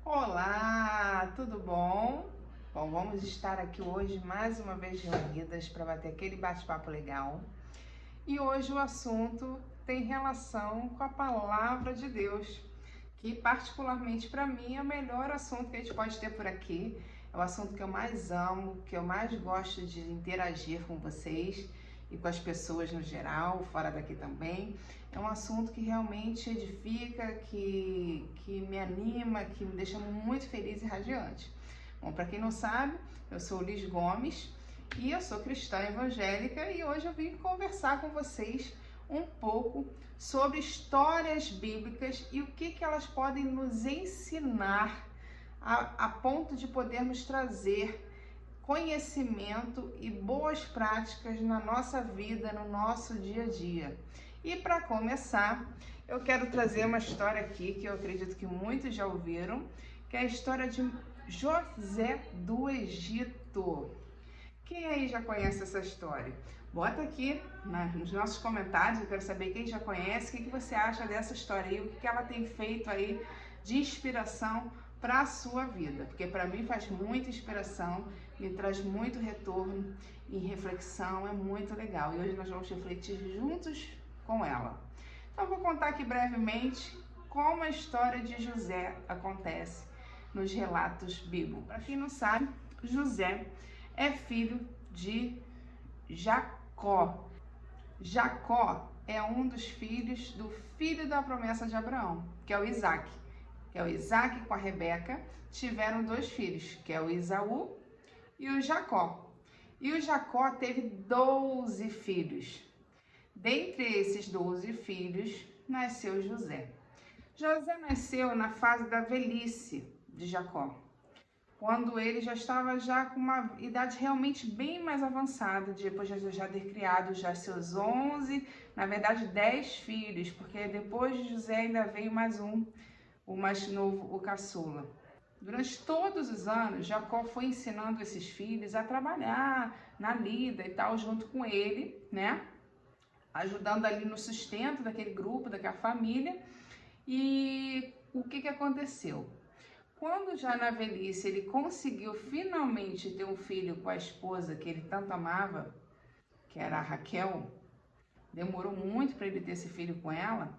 Olá, tudo bom? Bom, vamos estar aqui hoje mais uma vez reunidas para bater aquele bate-papo legal. E hoje o assunto tem relação com a palavra de Deus, que particularmente para mim é o melhor assunto que a gente pode ter por aqui. É o assunto que eu mais amo, que eu mais gosto de interagir com vocês e com as pessoas no geral, fora daqui também. É um assunto que realmente edifica, que me anima, que me deixa muito feliz e radiante. Bom, para quem não sabe, eu sou Liz Gomes e eu sou cristã evangélica e hoje eu vim conversar com vocês um pouco sobre histórias bíblicas e o que elas podem nos ensinar a ponto de podermos trazer conhecimento e boas práticas na nossa vida, no nosso dia a dia. E para começar, eu quero trazer uma história aqui que eu acredito que muitos já ouviram, que é a história de José do Egito. Quem aí já conhece essa história? Bota aqui nos nossos comentários, eu quero saber quem já conhece, o que você acha dessa história aí, o que ela tem feito aí de inspiração para a sua vida, porque para mim faz muita inspiração, me traz muito retorno e reflexão, é muito legal. E hoje nós vamos refletir juntos com ela. Então vou contar aqui brevemente como a história de José acontece nos relatos bíblicos. Para quem não sabe, José é filho de Jacó. Jacó é um dos filhos do filho da promessa de Abraão, que é o Isaac. Que é o Isaac com a Rebeca, tiveram dois filhos, que é o Esaú e o Jacó. E o Jacó teve 12 filhos. Dentre esses 12 filhos, nasceu José. José nasceu na fase da velhice de Jacó, quando ele já estava com uma idade realmente bem mais avançada, depois de já ter criado já seus 11, na verdade 10 filhos, porque depois de José ainda veio mais um, o mais novo, o caçula. Durante todos os anos, Jacó foi ensinando esses filhos a trabalhar na lida e tal, junto com ele, né? Ajudando ali no sustento daquele grupo, daquela família. E o que aconteceu? Quando já na velhice ele conseguiu finalmente ter um filho com a esposa que ele tanto amava, que era a Raquel, demorou muito para ele ter esse filho com ela,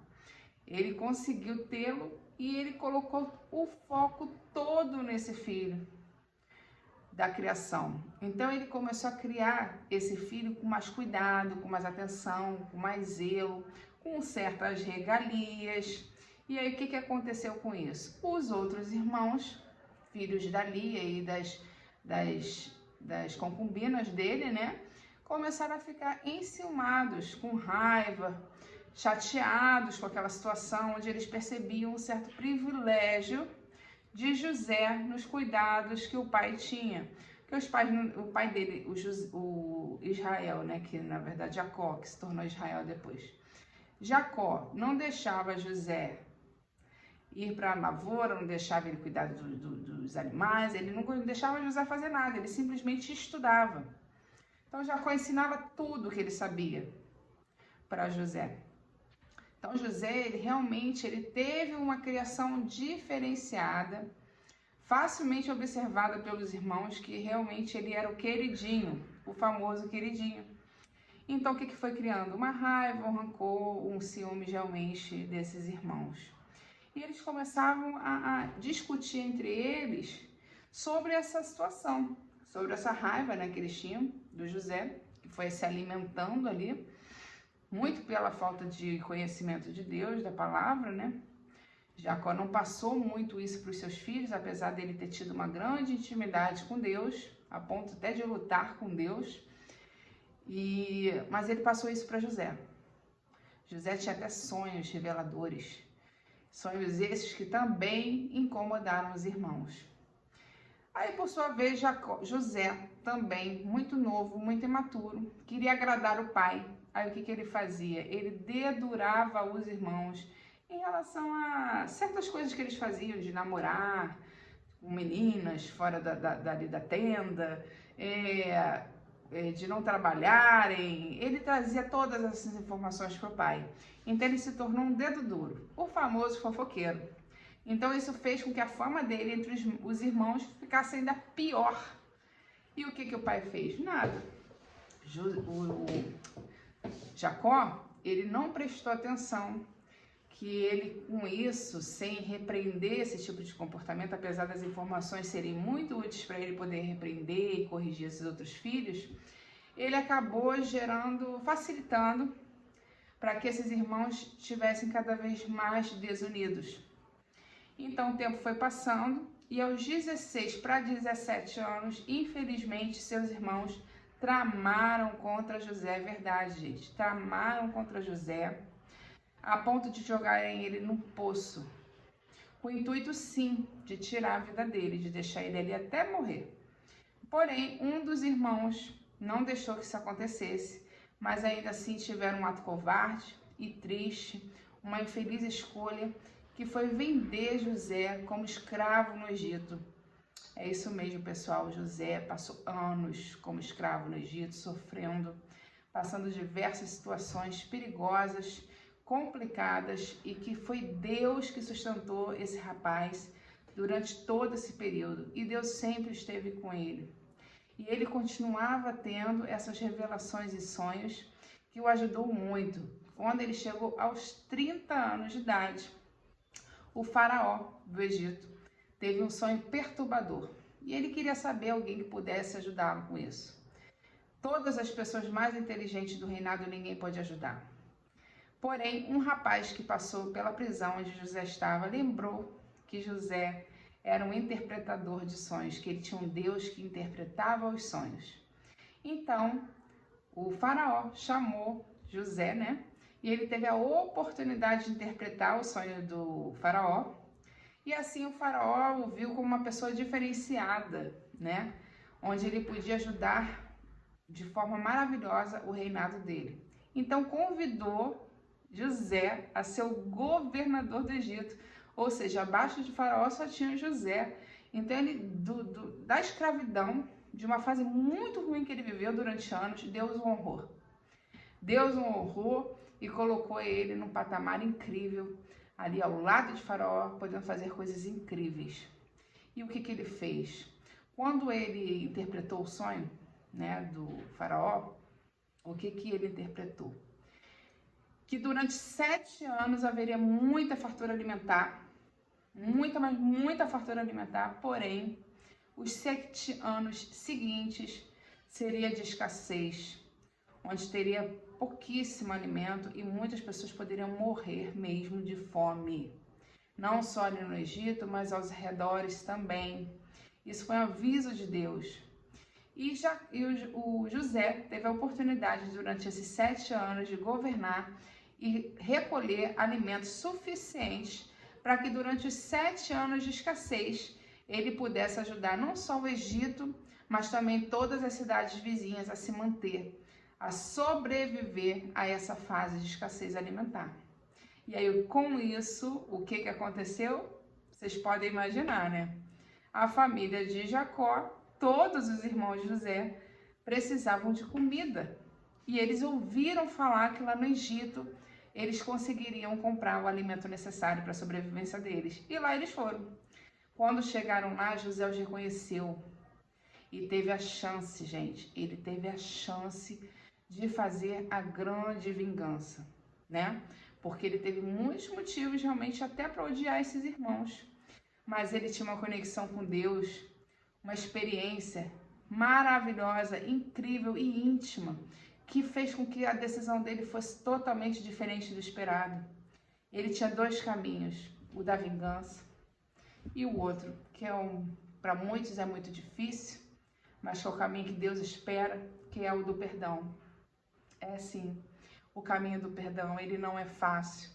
ele conseguiu tê-lo e ele colocou o foco todo nesse filho da criação. Então ele começou a criar esse filho com mais cuidado, com mais atenção, com mais zelo, com certas regalias. E aí o que aconteceu com isso? Os outros irmãos, filhos da Lia e das concubinas dele, né, começaram a ficar enciumados, com raiva, chateados com aquela situação, onde eles percebiam um certo privilégio de José nos cuidados que o pai tinha. Que o pai dele, o Israel, né, que na verdade Jacó, que se tornou Israel depois. Jacó não deixava José ir para a lavoura, não deixava ele cuidar dos animais, ele não deixava José fazer nada, ele simplesmente estudava. Então Jacó ensinava tudo o que ele sabia para José. Então José, ele teve uma criação diferenciada, facilmente observada pelos irmãos, que realmente ele era o queridinho, o famoso queridinho. Então o que foi criando? Uma raiva, um rancor, um ciúme realmente desses irmãos. E eles começavam a discutir entre eles sobre essa situação, sobre essa raiva, né, que eles tinham do José, que foi se alimentando ali, muito pela falta de conhecimento de Deus, da palavra, né? Jacó não passou muito isso para os seus filhos, apesar dele ter tido uma grande intimidade com Deus, a ponto até de lutar com Deus, mas ele passou isso para José. José tinha até sonhos reveladores, sonhos esses que também incomodaram os irmãos. Aí, por sua vez, José, também muito novo, muito imaturo, queria agradar o pai. Aí o que ele fazia? Ele dedurava os irmãos em relação a certas coisas que eles faziam, de namorar com meninas fora da tenda, de não trabalharem. Ele trazia todas essas informações para o pai. Então ele se tornou um dedo duro, o famoso fofoqueiro. Então isso fez com que a fama dele entre os irmãos ficasse ainda pior. E o que o pai fez? Nada. Jacó, ele não prestou atenção que ele, com isso, sem repreender esse tipo de comportamento, apesar das informações serem muito úteis para ele poder repreender e corrigir esses outros filhos, ele acabou facilitando para que esses irmãos estivessem cada vez mais desunidos. Então o tempo foi passando e aos 16 para 17 anos, infelizmente, seus irmãos tramaram contra José, é verdade, gente, tramaram contra José, a ponto de jogarem ele num poço, com o intuito, sim, de tirar a vida dele, de deixar ele ali até morrer. Porém, um dos irmãos não deixou que isso acontecesse, mas ainda assim tiveram um ato covarde e triste, uma infeliz escolha, que foi vender José como escravo no Egito. É isso mesmo, pessoal. José passou anos como escravo no Egito, sofrendo, passando diversas situações perigosas, complicadas, e que foi Deus que sustentou esse rapaz durante todo esse período. E Deus sempre esteve com ele. E ele continuava tendo essas revelações e sonhos que o ajudou muito. Quando ele chegou aos 30 anos de idade, o faraó do Egito teve um sonho perturbador e ele queria saber alguém que pudesse ajudá-lo com isso. Todas as pessoas mais inteligentes do reinado ninguém pode ajudar. Porém, um rapaz que passou pela prisão onde José estava lembrou que José era um interpretador de sonhos, que ele tinha um Deus que interpretava os sonhos. Então, o faraó chamou José, né? E ele teve a oportunidade de interpretar o sonho do faraó. E assim o faraó o viu como uma pessoa diferenciada, né? Onde ele podia ajudar de forma maravilhosa o reinado dele. Então convidou José a ser o governador do Egito. Ou seja, abaixo de faraó só tinha José. Então ele, da escravidão, de uma fase muito ruim que ele viveu durante anos, Deus o honrou. Deus o honrou e colocou ele num patamar incrível, ali ao lado de faraó, podendo fazer coisas incríveis. E o que ele fez? Quando ele interpretou o sonho, né, do faraó, o que ele interpretou? Que durante 7 anos haveria muita fartura alimentar, muita fartura alimentar, porém, os 7 anos seguintes seria de escassez, onde teria pouquíssimo alimento e muitas pessoas poderiam morrer mesmo de fome. Não só ali no Egito, mas aos arredores também. Isso foi um aviso de Deus. O José teve a oportunidade durante esses 7 anos de governar e recolher alimentos suficientes para que durante os 7 anos de escassez ele pudesse ajudar não só o Egito, mas também todas as cidades vizinhas a se manter, a sobreviver a essa fase de escassez alimentar. E aí, com isso, o que aconteceu? Vocês podem imaginar, né? A família de Jacó, todos os irmãos de José, precisavam de comida. E eles ouviram falar que lá no Egito eles conseguiriam comprar o alimento necessário para a sobrevivência deles. E lá eles foram. Quando chegaram lá, José os reconheceu. E teve a chance, gente, ele teve a chance de fazer a grande vingança, né? Porque ele teve muitos motivos realmente até para odiar esses irmãos. Mas ele tinha uma conexão com Deus, uma experiência maravilhosa, incrível e íntima, que fez com que a decisão dele fosse totalmente diferente do esperado. Ele tinha 2 caminhos, o da vingança e o outro, que para muitos é muito difícil, mas que é o caminho que Deus espera, que é o do perdão. É sim, o caminho do perdão, ele não é fácil,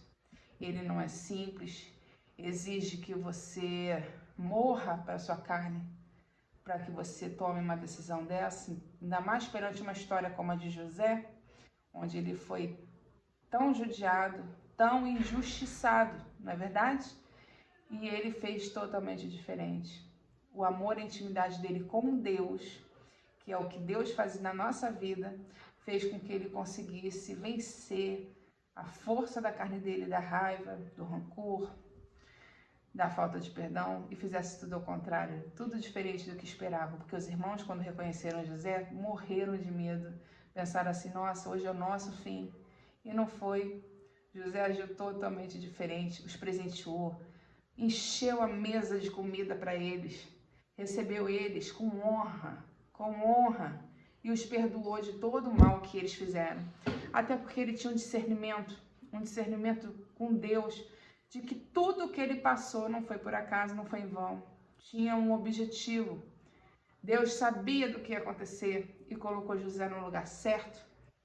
ele não é simples, exige que você morra para a sua carne, para que você tome uma decisão dessa, ainda mais perante uma história como a de José, onde ele foi tão judiado, tão injustiçado, não é verdade? E ele fez totalmente diferente. O amor e a intimidade dele com Deus, que é o que Deus faz na nossa vida, fez com que ele conseguisse vencer a força da carne dele, da raiva, do rancor, da falta de perdão e fizesse tudo ao contrário, tudo diferente do que esperavam, porque os irmãos, quando reconheceram José, morreram de medo, pensaram assim, nossa, hoje é o nosso fim, e não foi. José agiu totalmente diferente, os presenteou, encheu a mesa de comida para eles, recebeu eles com honra, e os perdoou de todo o mal que eles fizeram, até porque ele tinha um discernimento com Deus, de que tudo que ele passou não foi por acaso, não foi em vão. Tinha um objetivo. Deus sabia do que ia acontecer e colocou José no lugar certo,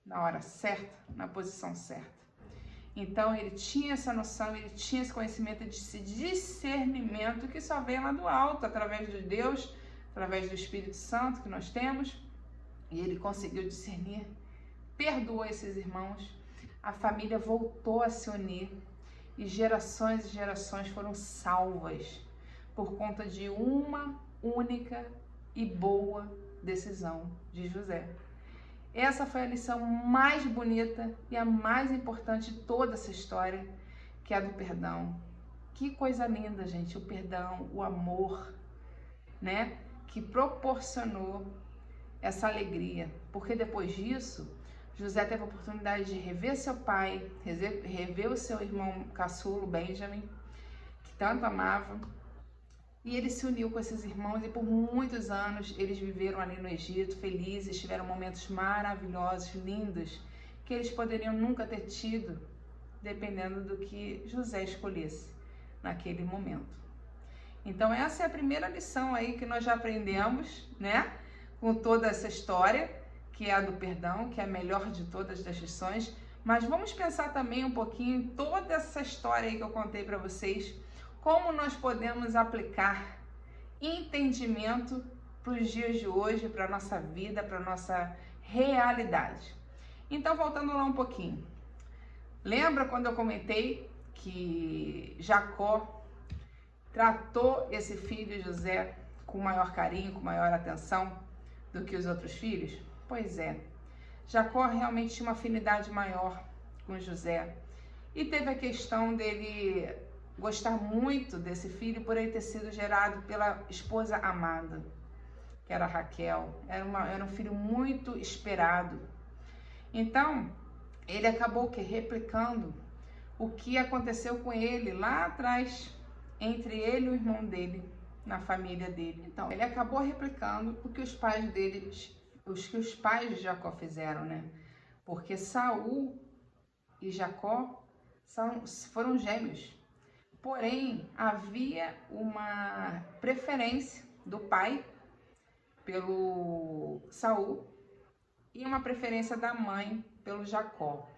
na hora certa, na posição certa. Então ele tinha essa noção, ele tinha esse conhecimento, esse discernimento que só vem lá do alto, através de Deus, através do Espírito Santo que nós temos. E ele conseguiu discernir, perdoou esses irmãos, a família voltou a se unir. E gerações foram salvas por conta de uma única e boa decisão de José. Essa foi a lição mais bonita e a mais importante de toda essa história, que é a do perdão. Que coisa linda, gente, o perdão, o amor, né? Que proporcionou essa alegria. Porque depois disso, José teve a oportunidade de rever seu pai, rever o seu irmão caçulo, Benjamin, que tanto amava. E ele se uniu com esses irmãos e por muitos anos eles viveram ali no Egito, felizes, tiveram momentos maravilhosos, lindos, que eles poderiam nunca ter tido, dependendo do que José escolhesse naquele momento. Então essa é a primeira lição aí que nós já aprendemos, né? Com toda essa história, que é a do perdão, que é a melhor de todas as lições, mas vamos pensar também um pouquinho em toda essa história aí que eu contei para vocês, como nós podemos aplicar entendimento para os dias de hoje, para a nossa vida, para a nossa realidade. Então, voltando lá um pouquinho, lembra quando eu comentei que Jacó tratou esse filho José com maior carinho, com maior atenção do que os outros filhos? Pois é, Jacó realmente tinha uma afinidade maior com José e teve a questão dele gostar muito desse filho por ele ter sido gerado pela esposa amada, que era Raquel. Era um filho muito esperado. Então, ele acabou replicando o que aconteceu com ele lá atrás, entre ele e o irmão dele, na família dele. Então, ele acabou replicando o que os pais de Jacó fizeram, né? Porque Saul e Jacó foram gêmeos. Porém, havia uma preferência do pai pelo Saul e uma preferência da mãe pelo Jacó.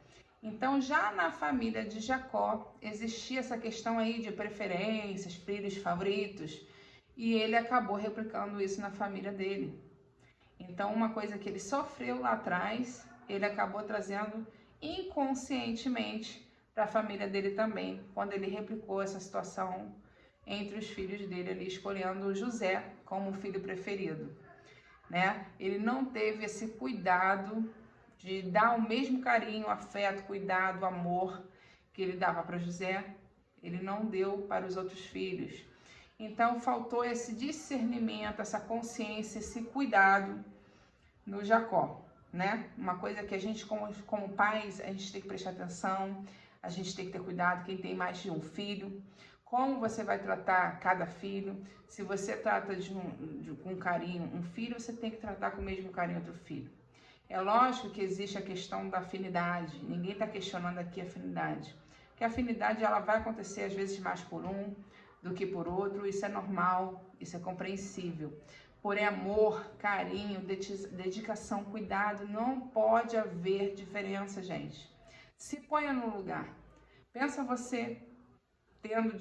Então, já na família de Jacó, existia essa questão aí de preferências, filhos favoritos, e ele acabou replicando isso na família dele. Então, uma coisa que ele sofreu lá atrás, ele acabou trazendo inconscientemente para a família dele também, quando ele replicou essa situação entre os filhos dele ali, escolhendo José como o filho preferido, né? Ele não teve esse cuidado de dar o mesmo carinho, afeto, cuidado, amor que ele dava para José, ele não deu para os outros filhos. Então faltou esse discernimento, essa consciência, esse cuidado no Jacó, né? Uma coisa que a gente, como pais, a gente tem que prestar atenção, a gente tem que ter cuidado, quem tem mais de um filho, como você vai tratar cada filho. Se você trata com carinho um filho, você tem que tratar com o mesmo carinho outro filho. É lógico que existe a questão da afinidade, ninguém está questionando aqui a afinidade, porque a afinidade ela vai acontecer às vezes mais por um do que por outro, isso é normal, isso é compreensível. Porém, amor, carinho, dedicação, cuidado, não pode haver diferença, gente. Se ponha no lugar. Pensa você tendo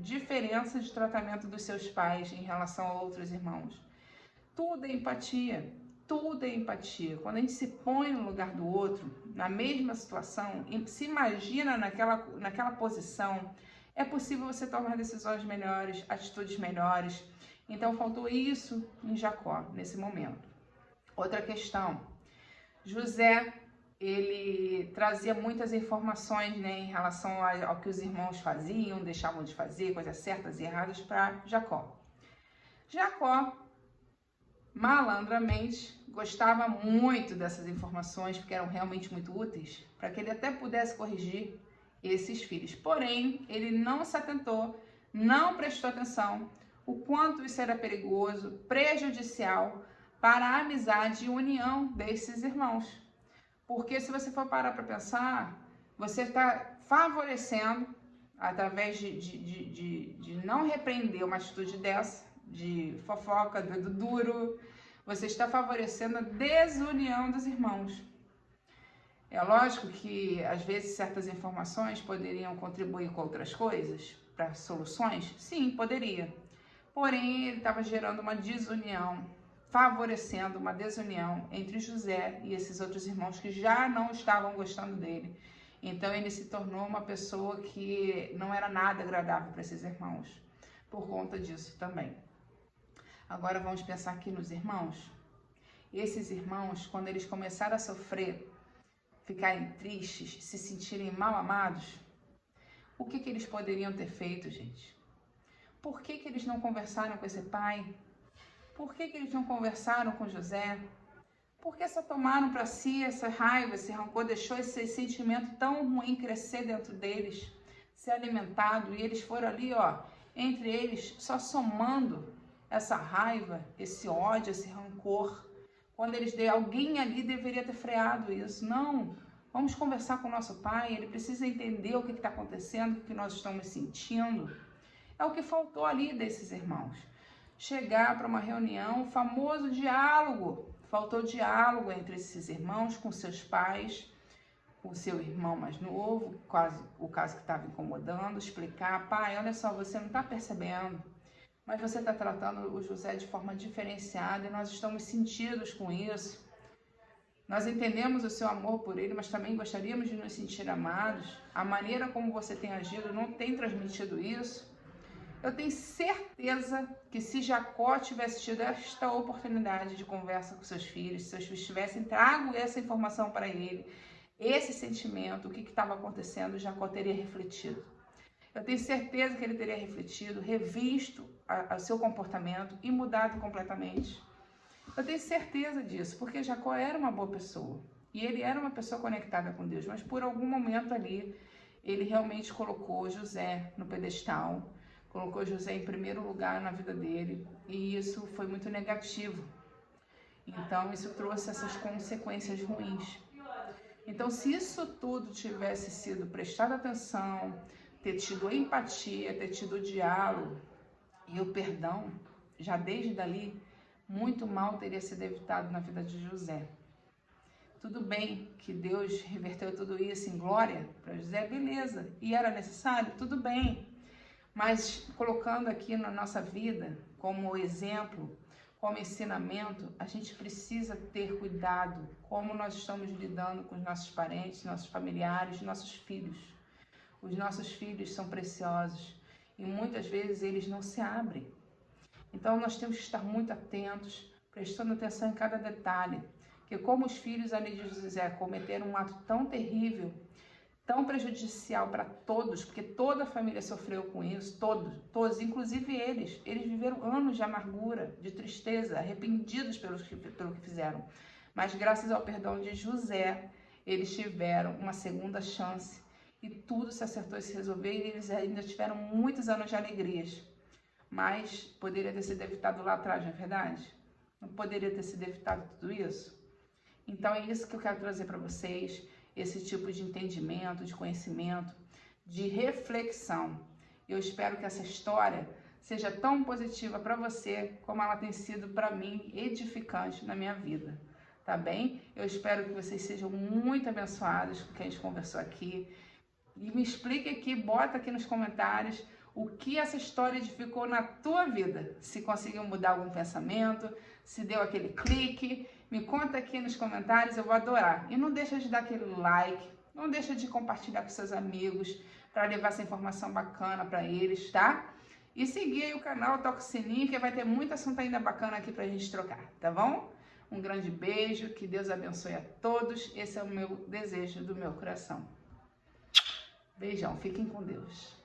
diferença de tratamento dos seus pais em relação a outros irmãos. Tudo é empatia, tudo é empatia. Quando a gente se põe no lugar do outro, na mesma situação, se imagina naquela posição, é possível você tomar decisões melhores, atitudes melhores. Então, faltou isso em Jacó, nesse momento. Outra questão, José, ele trazia muitas informações, né, em relação ao que os irmãos faziam, deixavam de fazer, coisas certas e erradas para Jacó. Jacó, malandramente, gostava muito dessas informações, porque eram realmente muito úteis, para que ele até pudesse corrigir esses filhos. Porém, ele não se atentou, não prestou atenção o quanto isso era perigoso, prejudicial para a amizade e união desses irmãos. Porque se você for parar para pensar, você está favorecendo, através de não repreender uma atitude dessa, de fofoca, dedo duro, você está favorecendo a desunião dos irmãos. É lógico que, às vezes, certas informações poderiam contribuir com outras coisas, para soluções? Sim, poderia. Porém, ele estava gerando uma desunião, favorecendo uma desunião entre José e esses outros irmãos que já não estavam gostando dele. Então, ele se tornou uma pessoa que não era nada agradável para esses irmãos, por conta disso também. Agora, vamos pensar aqui nos irmãos. Esses irmãos, quando eles começaram a sofrer, ficarem tristes, se sentirem mal amados, o que eles poderiam ter feito, gente? Por que eles não conversaram com esse pai? Por que eles não conversaram com José? Por que só tomaram para si essa raiva, esse rancor, deixou esse sentimento tão ruim crescer dentro deles, ser alimentado, e eles foram ali, ó, entre eles, só somando essa raiva, esse ódio, esse rancor, quando alguém ali deveria ter freado isso. Não, vamos conversar com o nosso pai, ele precisa entender o que está acontecendo, o que nós estamos sentindo. É o que faltou ali desses irmãos. Chegar para uma reunião, o famoso diálogo. Faltou diálogo entre esses irmãos com seus pais, com o seu irmão mais novo, o caso que estava incomodando, explicar: pai, olha só, você não está percebendo, mas você está tratando o José de forma diferenciada e nós estamos sentidos com isso. Nós entendemos o seu amor por ele, mas também gostaríamos de nos sentir amados. A maneira como você tem agido não tem transmitido isso. Eu tenho certeza que se Jacó tivesse tido esta oportunidade de conversa com seus filhos, se seus filhos tivessem trago essa informação para ele, esse sentimento, o que estava acontecendo, Jacó teria refletido. Eu tenho certeza que ele teria refletido, revisto o seu comportamento e mudado completamente. Eu tenho certeza disso, porque Jacó era uma boa pessoa. E ele era uma pessoa conectada com Deus, mas por algum momento ali, ele realmente colocou José no pedestal, colocou José em primeiro lugar na vida dele, e isso foi muito negativo. Então, isso trouxe essas consequências ruins. Então, se isso tudo tivesse sido prestado atenção, ter tido empatia, ter tido diálogo e o perdão, já desde dali, muito mal teria sido evitado na vida de José. Tudo bem que Deus reverteu tudo isso em glória para José, beleza. E era necessário? Tudo bem. Mas colocando aqui na nossa vida como exemplo, como ensinamento, a gente precisa ter cuidado como nós estamos lidando com os nossos parentes, nossos familiares, nossos filhos. Os nossos filhos são preciosos e muitas vezes eles não se abrem. Então nós temos que estar muito atentos, prestando atenção em cada detalhe, que como os filhos ali de José cometeram um ato tão terrível, tão prejudicial para todos, porque toda a família sofreu com isso, todos, inclusive eles viveram anos de amargura, de tristeza, arrependidos pelo que fizeram. Mas graças ao perdão de José, eles tiveram uma segunda chance e tudo se acertou e se resolveu, e eles ainda tiveram muitos anos de alegrias. Mas poderia ter sido evitado lá atrás, não é verdade? Não poderia ter sido evitado tudo isso? Então é isso que eu quero trazer para vocês, esse tipo de entendimento, de conhecimento, de reflexão. Eu espero que essa história seja tão positiva para você como ela tem sido para mim, edificante na minha vida, tá bem? Eu espero que vocês sejam muito abençoados com o que a gente conversou aqui. E me explique aqui, bota aqui nos comentários o que essa história edificou na tua vida. Se conseguiu mudar algum pensamento, se deu aquele clique, me conta aqui nos comentários, eu vou adorar. E não deixa de dar aquele like, não deixa de compartilhar com seus amigos para levar essa informação bacana para eles, tá? E seguir aí o canal, toca o sininho, que vai ter muito assunto ainda bacana aqui pra gente trocar, tá bom? Um grande beijo, que Deus abençoe a todos. Esse é o meu desejo do meu coração. Beijão, fiquem com Deus.